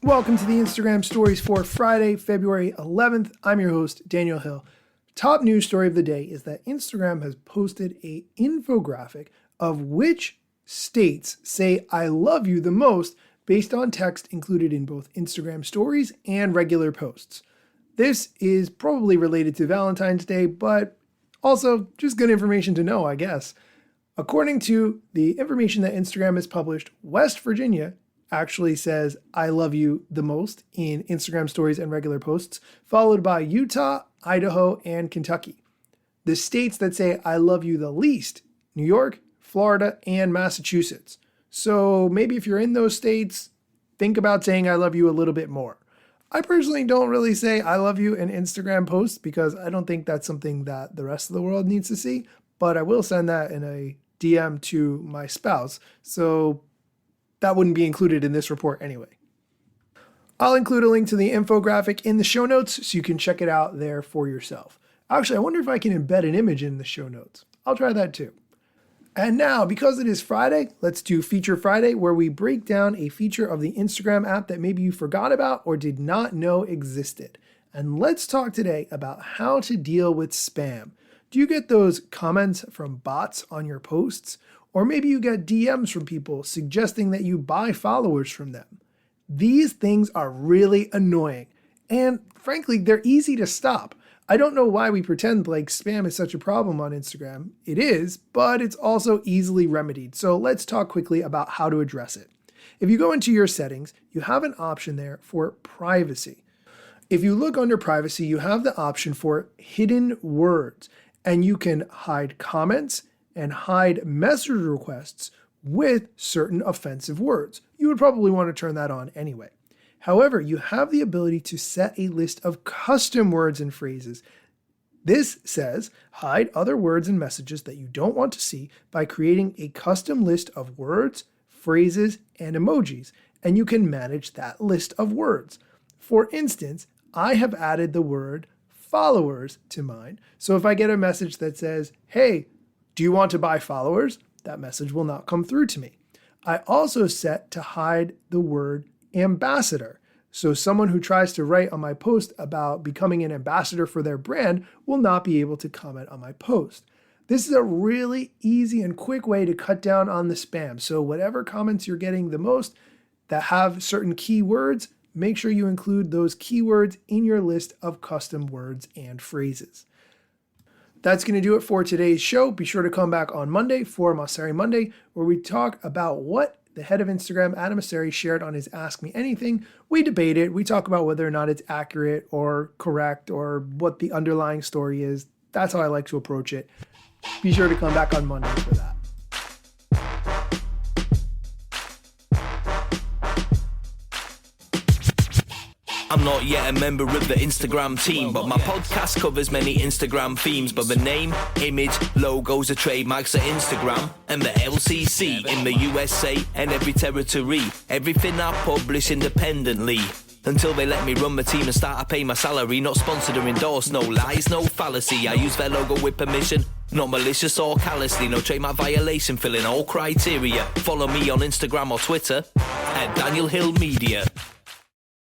Welcome to the Instagram stories for Friday, February 11th. I'm your host, Daniel Hill. Top news story of the day is that Instagram has posted an infographic of which states say I love you the most based on text included in both Instagram stories and regular posts. This is probably related to Valentine's Day, but also just good information to know, I guess. According to the information that Instagram has published, West Virginia actually says I love you the most in Instagram stories and regular posts, followed by Utah, Idaho, and Kentucky. The states that say I love you the least, New York, Florida, and Massachusetts. So maybe if you're in those states, think about saying I love you a little bit more. I personally don't really say I love you in Instagram posts because I don't think that's something that the rest of the world needs to see, but I will send that in a DM to my spouse, so that wouldn't be included in this report anyway. I'll include a link to the infographic in the show notes so you can check it out there for yourself. Actually, I wonder if I can embed an image in the show notes. I'll try that too. And now, because it is Friday, let's do Feature Friday, where we break down a feature of the Instagram app that maybe you forgot about or did not know existed. And let's talk today about how to deal with spam. Do you get those comments from bots on your posts? Or maybe you get DMs from people suggesting that you buy followers from them. These things are really annoying. And frankly, they're easy to stop. I don't know why we pretend like spam is such a problem on Instagram. It is, but it's also easily remedied. So let's talk quickly about how to address it. If you go into your settings, you have an option there for privacy. If you look under privacy, you have the option for hidden words. And you can hide comments and hide message requests with certain offensive words. You would probably want to turn that on anyway. However, you have the ability to set a list of custom words and phrases. This says hide other words and messages that you don't want to see by creating a custom list of words, phrases, and emojis, and you can manage that list of words. For instance, I have added the word followers to mine. So if I get a message that says, hey, do you want to buy followers? That message will not come through to me. I also set to hide the word ambassador. So someone who tries to write on my post about becoming an ambassador for their brand will not be able to comment on my post. This is a really easy and quick way to cut down on the spam. So whatever comments you're getting the most that have certain keywords, make sure you include those keywords in your list of custom words and phrases. That's going to do it for today's show. Be sure to come back on Monday for Mosseri Monday, where we talk about what the head of Instagram, Adam Mosseri, shared on his Ask Me Anything. We debate it. We talk about whether or not it's accurate or correct or what the underlying story is. That's how I like to approach it. Be sure to come back on Monday for that. I'm not yet a member of the Instagram team, but my podcast covers many Instagram themes. But the name, image, logos are trademarks of Instagram and the LCC in the USA and every territory. Everything I publish independently. Until they let me run my team and start to pay my salary. Not sponsored or endorsed, no lies, no fallacy. I use their logo with permission, not malicious or callously. No trademark violation, filling all criteria. Follow me on Instagram or Twitter at Daniel Hill Media.